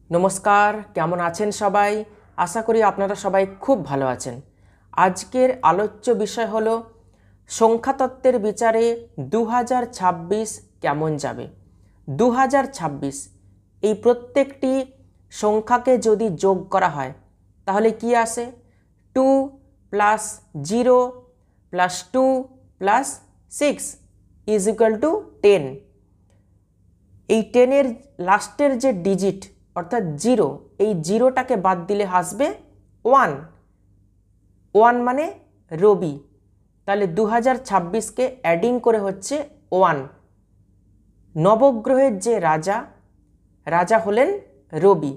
নমস্কার, কেমন আছেন সবাই? আশা করি আপনারা সবাই খুব ভালো আছেন। আজকের আলোচ্য বিষয় হলো সংখ্যাতত্ত্বের বিচারে 2026 কেমন যাবে। 2026 এই প্রত্যেকটি সংখ্যাকে যদি যোগ করা হয় তাহলে কি আসে? 2 + 0 + 2 + 6 = 10। এই 10-এর লাস্টের যে ডিজিট অর্থাৎ 0, এই 0টাকে বাদ দিলে আসবে 1। 1 মানে রবি। তাহলে 2026কে অ্যাডিং করে হচ্ছে 1। নবগ্রহের যে রাজা হলেন রবি।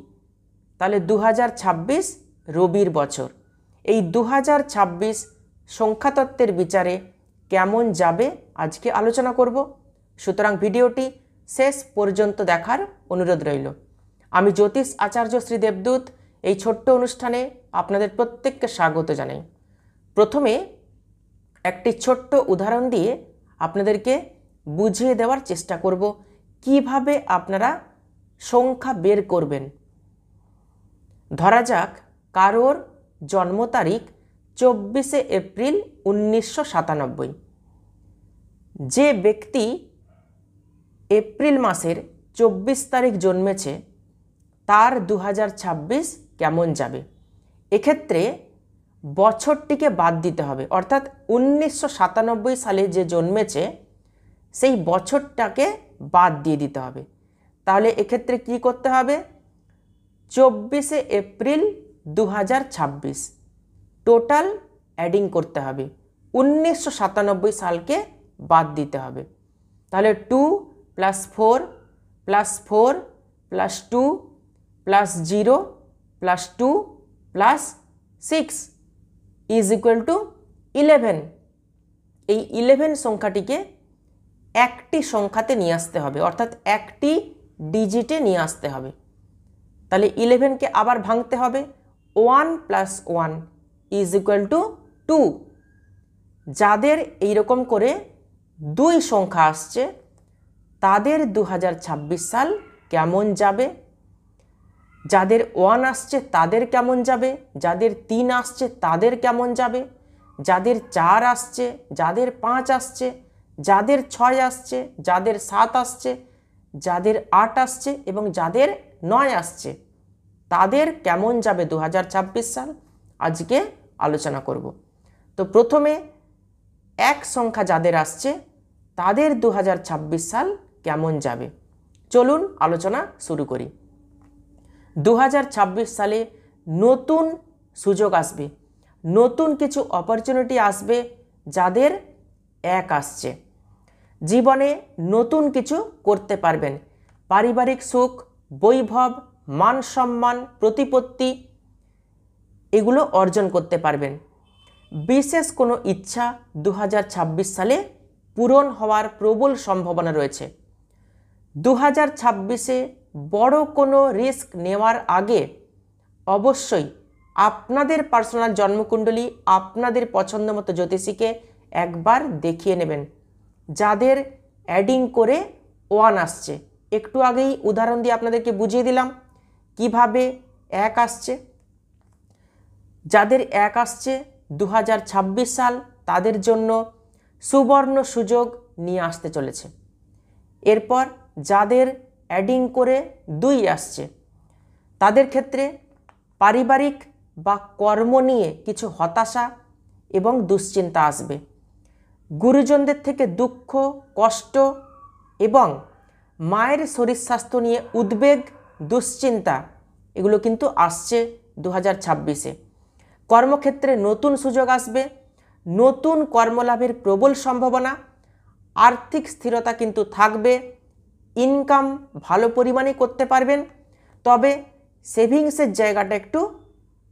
তাহলে 2026 রবির বছর। এই 2026 সংখ্যাতত্ত্বের বিচারে কেমন যাবে আজকে আলোচনা করব। সুতরাং ভিডিওটি শেষ পর্যন্ত দেখার অনুরোধ রইল। আমি জ্যোতিষ আচার্য শ্রী দেবদূত এই ছোট্ট অনুষ্ঠানে আপনাদের প্রত্যেককে স্বাগত জানাই। প্রথমে একটি ছোট্ট উদাহরণ দিয়ে আপনাদেরকে বুঝিয়ে দেওয়ার চেষ্টা করব কিভাবে আপনারা সংখ্যা বের করবেন। ধরা যাক কারোর জন্ম তারিখ 24শে এপ্রিল 1997। যে ব্যক্তি এপ্রিল মাসের 24 তারিখ জন্মেছে তার 2026 কেমন যাবে? এক্ষেত্রে বছরটিকে বাদ দিতে হবে, অর্থাৎ 1997 সালে যে জন্মেছে সেই বছরটাকে বাদ দিয়ে দিতে হবে। তাহলে এক্ষেত্রে কি করতে হবে? 24শে এপ্রিল 2026 টোটাল অ্যাডিং করতে হবে, 1997 সালকে বাদ দিতে হবে। তাহলে 2 + 4 + 4 + 2 + 0 + 2 + 6 = 11। এই 11 সংখ্যাটিকে একটি সংখ্যাতে নিয়ে আসতে হবে, অর্থাৎ একটি ডিজিটে নিয়ে আসতে হবে। তাহলে 11কে আবার ভাঙতে হবে। 1 + 1 = 2। যাদের এইরকম করে দুই সংখ্যা আসছে তাদের 2026 সাল কেমন যাবে? যাদের 1 আসছে তাদের কেমন যাবে? যাদের 3 আসছে তাদের কেমন যাবে? যাদের 4 আসছে, যাদের 5 আসছে, যাদের 6 আসছে, যাদের 7 আসছে, যাদের 8 আসছে এবং যাদের 9 আসছে তাদের কেমন যাবে 2026 সাল আজকে আলোচনা করব। তো প্রথমে এক সংখ্যা যাদের আসছে তাদের 2026 সাল কেমন যাবে চলুন আলোচনা শুরু করি। 2026 সালে নতুন সুযোগ আসবে, নতুন কিছু অপরচুনিটি আসবে। যাদের 1 আসছে জীবনে নতুন কিছু করতে পারবেন, পারিবারিক সুখ, বৈভব, মান সম্মান, প্রতিপত্তি এগুলো অর্জন করতে পারবেন। বিশেষ কোনো ইচ্ছা 2026 সালে পূরণ হওয়ার প্রবল সম্ভাবনা রয়েছে। 2026-এ বড় কোনো রিস্ক নেওয়ার আগে অবশ্যই আপনাদের পার্সোনাল জন্মকুণ্ডলী আপনাদের পছন্দ মতো জ্যোতিষীকে একবার দেখিয়ে নেবেন। যাদের অ্যাডিং করে 1 আসছে, একটু আগেই উদাহরণ দিয়ে আপনাদেরকে বুঝিয়ে দিলাম কিভাবে 1 আসছে। যাদের 1 আসছে 2026 সাল তাদের জন্য সুবর্ণ সুযোগ নিয়ে আসতে চলেছে। এরপর যাদের অ্যাডিং করে 2 আসছে তাদের ক্ষেত্রে পারিবারিক বা কর্ম নিয়ে কিছু হতাশা এবং দুশ্চিন্তা আসবে। গুরুজনদের থেকে দুঃখ, কষ্ট এবং মায়ের শরীর স্বাস্থ্য নিয়ে উদ্বেগ, দুশ্চিন্তা এগুলো কিন্তু আসছে 2026-এ। কর্মক্ষেত্রে নতুন সুযোগ আসবে, নতুন কর্মলাভের প্রবল সম্ভাবনা, আর্থিক স্থিরতা কিন্তু থাকবে, ইনকাম ভালো পরিমাণে করতে পারবেন। তবে সেভিংসের জায়গাটা একটু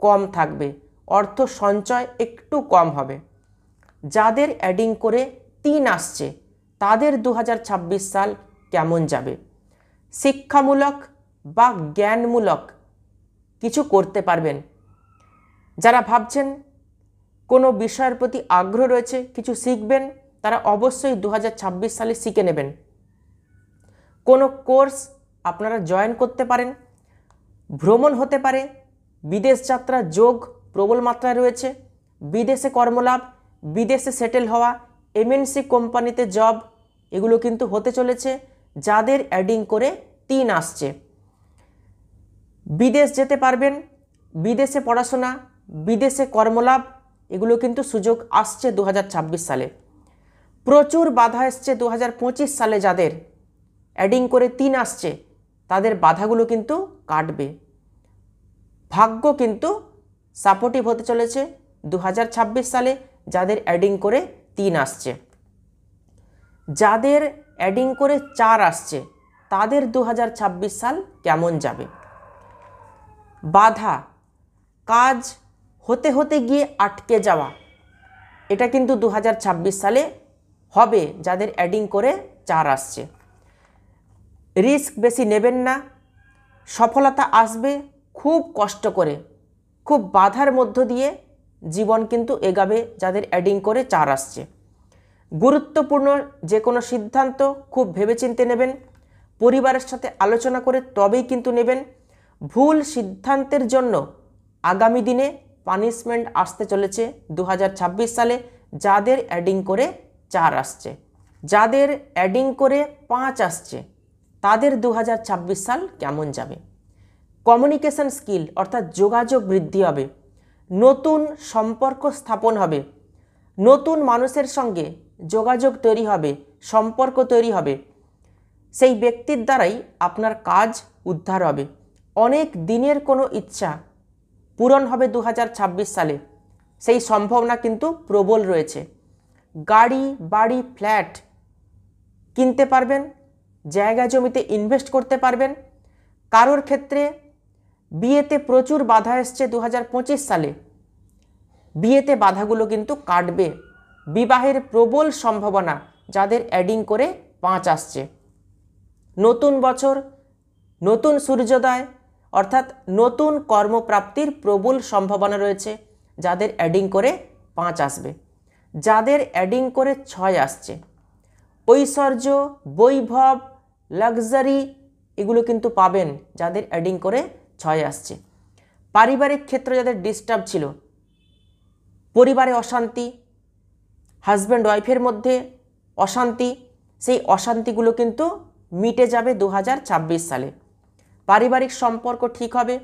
কম থাকবে, অর্থ সঞ্চয় একটু কম হবে। যাদের অ্যাডিং করে 3 আসছে তাদের 2026 সাল কেমন যাবে? শিক্ষামূলক বা জ্ঞানমূলক কিছু করতে পারবেন। যারা ভাবছেন কোনো বিষয়ের প্রতি আগ্রহ রয়েছে, কিছু শিখবেন, তারা অবশ্যই 2026 সালে শিখে নেবেন। কোনো কোর্স আপনারা জয়েন করতে পারেন। ভ্রমণ হতে পারে, বিদেশ যাত্রার যোগ প্রবল মাত্রায় রয়েছে, বিদেশে কর্মলাভ, বিদেশে সেটেল হওয়া, এমএনসি কোম্পানিতে জব, এগুলো কিন্তু হতে চলেছে যাদের অ্যাডিং করে 3 আসছে। বিদেশ যেতে পারবেন, বিদেশে পড়াশোনা, বিদেশে কর্মলাভ, এগুলো কিন্তু সুযোগ আসছে 2026 সালে। প্রচুর বাধা এসছে 2025 সালে, যাদের অ্যাডিং করে 3 আসছে তাদের বাধাগুলো কিন্তু কাটবে। ভাগ্য কিন্তু সাপোর্টিভ হতে চলেছে 2026 সালে যাদের অ্যাডিং করে 3 আসছে। যাদের অ্যাডিং করে 4 আসছে তাদের 2026 সাল কেমন যাবে? বাধা, কাজ হতে হতে গিয়ে আটকে যাওয়া, এটা কিন্তু 2026 সালে হবে যাদের অ্যাডিং করে 4 আসছে। রিস্ক বেশি নেবেন না, সফলতা আসবে খুব কষ্ট করে, খুব বাধার মধ্য দিয়ে জীবন কিন্তু এগাবে যাদের অ্যাডিং করে 4 আসছে। গুরুত্বপূর্ণ যে কোনো সিদ্ধান্ত খুব ভেবেচিন্তে নেবেন, পরিবারের সাথে আলোচনা করে তবেই কিন্তু নেবেন। ভুল সিদ্ধান্তের জন্য আগামী দিনে পানিশমেন্ট আসতে চলেছে 2026 সালে যাদের অ্যাডিং করে 4 আসছে। যাদের অ্যাডিং করে 5 আসছে তাদের 2026 সাল কেমন যাবে? কমিউনিকেশন স্কিল অর্থাৎ যোগাযোগ বৃদ্ধি হবে, নতুন সম্পর্ক স্থাপন হবে, নতুন মানুষের সঙ্গে যোগাযোগ তৈরি হবে, সম্পর্ক তৈরি হবে, সেই ব্যক্তির দ্বারাই আপনার কাজ উদ্ধার হবে। অনেক দিনের কোনো ইচ্ছা পূরণ হবে 2026 সালে, সেই সম্ভাবনা কিন্তু প্রবল রয়েছে। গাড়ি, বাড়ি, ফ্ল্যাট কিনতে পারবেন, জায়গা জমিতে ইনভেস্ট করতে পারবেন। কারোর ক্ষেত্রে বিয়েতে প্রচুর বাধা এসছে 2025 সালে, বিয়েতে বাধাগুলো কিন্তু কাটবে। বিবাহের প্রবল সম্ভাবনা যাদের অ্যাডিং করে 5 আসছে। নতুন বছর, নতুন সূর্যোদয় অর্থাৎ নতুন কর্মপ্রাপ্তির প্রবল সম্ভাবনা রয়েছে যাদের অ্যাডিং করে 5 আসবে। যাদের অ্যাডিং করে 6 আসছে, ঐশ্বর্য, বৈভব, লাক্সারি এগুলো কিন্তু পাবেন যাদের অ্যাডিং করে 6 আসছে। পারিবারিক ক্ষেত্রে যাদের ডিস্টার্ব ছিল, পরিবারে অশান্তি, হাজব্যান্ড ওয়াইফের মধ্যে অশান্তি, সেই অশান্তিগুলো কিন্তু মিটে যাবে 2026 সালে। পারিবারিক সম্পর্ক ঠিক হবে।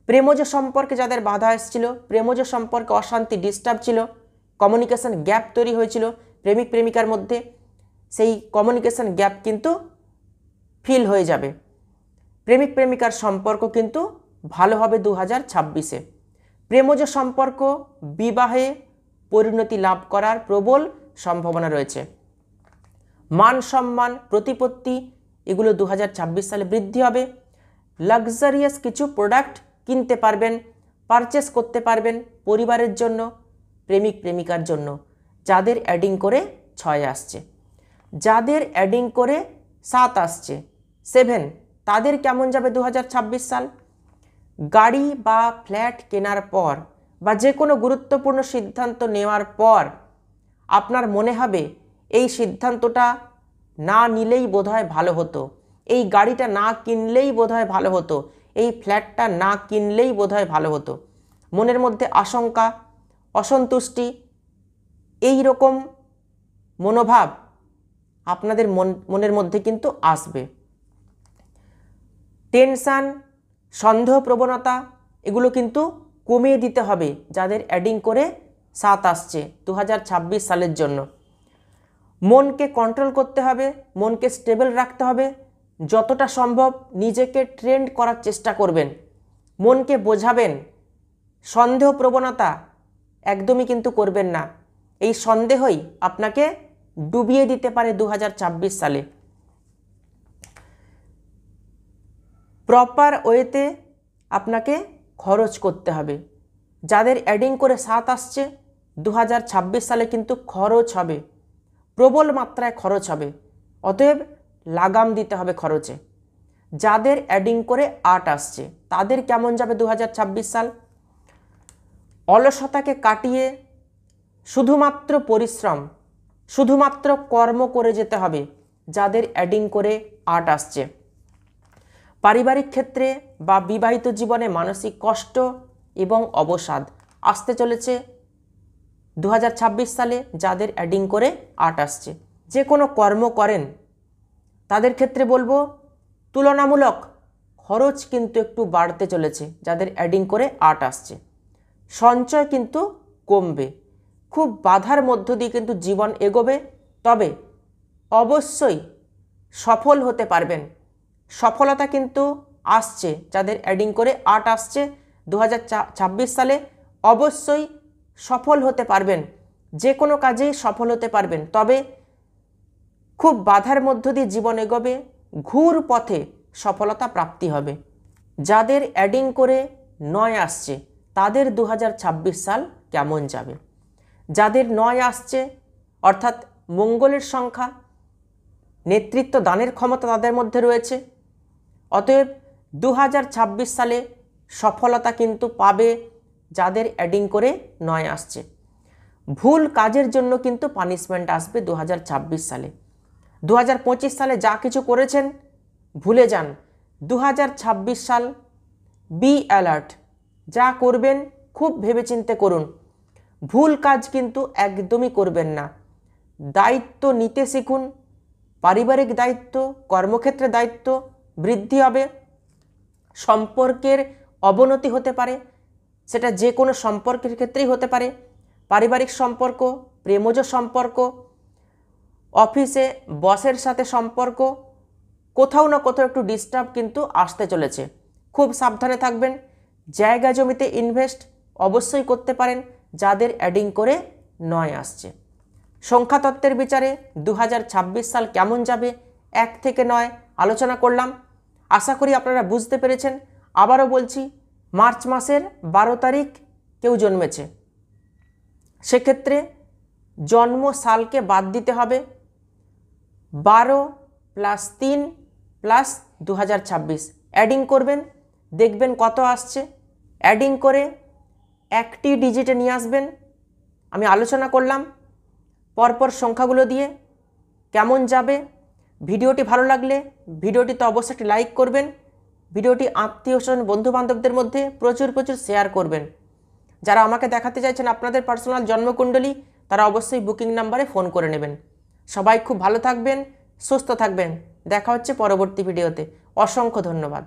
প্রেমজ সম্পর্কে যাদের বাধা এসেছিল, প্রেমজ সম্পর্কে অশান্তি, ডিস্টার্ব ছিল, কমিউনিকেশন গ্যাপ তৈরি হয়েছিল প্রেমিক প্রেমিকার মধ্যে, সেই কমিউনিকেশন গ্যাপ কিন্তু ফিল হয়ে যাবে। প্রেমিক প্রেমিকার সম্পর্ক কিন্তু ভালো হবে 2026-এ। প্রেমজ সম্পর্ক বিবাহে পরিণতি লাভ করার প্রবল সম্ভাবনা রয়েছে। মান সম্মান, প্রতিপত্তি এগুলো 2026 সালে বৃদ্ধি হবে। লাক্সারিয়াস কিছু প্রোডাক্ট কিনতে পারবেন, পারচেস করতে পারবেন পরিবারের জন্য, প্রেমিক প্রেমিকার জন্য যাদের অ্যাডিং করে 6 আসছে। যাদের অ্যাডিং করে 7 আসছে, 7, তাদের কেমন যাবে 2026 সাল? গাড়ি বা ফ্ল্যাট কেনার পর বা যে কোনো গুরুত্বপূর্ণ সিদ্ধান্ত নেওয়ার পর আপনার মনে হবে এই সিদ্ধান্তটা না নিলেই বোধহয় ভালো হতো, এই গাড়িটা না কিনলেই বোধহয় ভালো হতো, এই ফ্ল্যাটটা না কিনলেই বোধহয় ভালো হতো। মনের মধ্যে আশঙ্কা, অসন্তুষ্টি, এই রকম মনোভাব আপনাদের মনের মধ্যে কিন্তু আসবে। টেনশান, সন্দেহ প্রবণতা এগুলো কিন্তু কমিয়ে দিতে হবে যাদের অ্যাডিং করে 7 আসছে 2026 সালের জন্য। মনকে কন্ট্রোল করতে হবে, মনকে স্টেবল রাখতে হবে, যতটা সম্ভব নিজেকে ট্রেন্ড করার চেষ্টা করবেন, মনকে বোঝাবেন। সন্দেহ প্রবণতা একদমই কিন্তু করবেন না, এই সন্দেহই আপনাকে ডুবিয়ে দিতে পারে 2026 সালে। প্রপার ওয়েতে আপনাকে খরচ করতে হবে। যাদের অ্যাডিং করে 7 আসছে 2026 সালে কিন্তু খরচ হবে, প্রবল মাত্রায় খরচ হবে, অতএব লাগাম দিতে হবে খরচে। যাদের অ্যাডিং করে 8 আসছে তাদের কেমন যাবে 2026 সাল? অলসতাকে কাটিয়ে শুধুমাত্র পরিশ্রম, শুধুমাত্র কর্ম করে যেতে হবে যাদের অ্যাডিং করে 8 আসছে। পারিবারিক ক্ষেত্রে বা বিবাহিত জীবনে মানসিক কষ্ট এবং অবসাদ আসতে চলেছে 2026 সালে, যাদের অ্যাডিং করে 8 আসছে। যে কোনো কর্ম করেন তাদের ক্ষেত্রে বলবো তুলনামূলক খরচ কিন্তু একটু বাড়তে চলেছে, যাদের অ্যাডিং করে 8 আসছে। সঞ্চয় কিন্তু কমবে, খুব বাধার মধ্য দিয়ে কিন্তু জীবন এগোবে, তবে অবশ্যই সফল হতে পারবেন। সফলতা কিন্তু আসছে, যাদের অ্যাডিং করে 8 আসছে 2026 সালে অবশ্যই সফল হতে পারবেন, যে কোনো কাজেই সফল হতে পারবেন, তবে খুব বাধার মধ্য দিয়ে জীবন এগোবে, ঘুর পথে সফলতা প্রাপ্তি হবে। যাদের অ্যাডিং করে 9 আসছে তাদের 2026 সাল কেমন যাবে? যাদের 9 আসছে অর্থাৎ মঙ্গলের সংখ্যা, নেতৃত্ব দানের ক্ষমতা তাদের মধ্যে রয়েছে, অতএব 2026 সালে সফলতা কিন্তু পাবে যাদের অ্যাডিং করে 9 আসছে। ভুল কাজের জন্য কিন্তু পানিশমেন্ট আসবে 2026 সালে। 2025 সালে যা কিছু করেছেন ভুলে যান। 2026 সাল বি অ্যালার্ট, যা করবেন খুব ভেবেচিন্তে করুন। ভুল কাজ কিন্তু একদমই করবেন না। দায়িত্ব নিতে শিখুন, পারিবারিক দায়িত্ব, কর্মক্ষেত্রে দায়িত্ব বৃদ্ধি হবে। সম্পর্কের অবনতি হতে পারে, সেটা যে কোনো সম্পর্কের ক্ষেত্রেই হতে পারে, পারিবারিক সম্পর্ক, প্রেমজ সম্পর্ক, অফিসে বসের সাথে সম্পর্ক, কোথাও না কোথাও একটু ডিস্টার্ব কিন্তু আসতে চলেছে, খুব সাবধানে থাকবেন। জায়গা জমিতে ইনভেস্ট অবশ্যই করতে পারেন যাদের অ্যাডিং করে 9 আসছে। সংখ্যাতত্ত্বের বিচারে 2026 সাল কেমন যাবে 1 থেকে 9 আলোচনা করলাম। আশা করি আপনারা বুঝতে পেরেছেন। আবারও বলছি, মার্চ মাসের 12 তারিখ কেউ জন্মেছে, সেক্ষেত্রে জন্ম সালকে বাদ দিতে হবে। 12 + 3 + 2026 অ্যাডিং করবেন, দেখবেন কত আসছে। অ্যাডিং করে একটি ডিজিটে নিয়ে আসবেন। আমি আলোচনা করলাম পরপর সংখ্যাগুলো দিয়ে কেমন যাবে। ভিডিওটি ভালো লাগলে ভিডিওটিতে অবশ্যই একটি লাইক করবেন। ভিডিওটি আত্মীয়স্বজন বন্ধুবান্ধবদের মধ্যে প্রচুর শেয়ার করবেন। যারা আমাকে দেখাতে চাইছেন আপনাদের পার্সোনাল জন্মকুণ্ডলী, তারা অবশ্যই বুকিং নাম্বারে ফোন করে নেবেন। সবাই খুব ভালো থাকবেন, সুস্থ থাকবেন। দেখা হচ্ছে পরবর্তী ভিডিওতে। অসংখ্য ধন্যবাদ।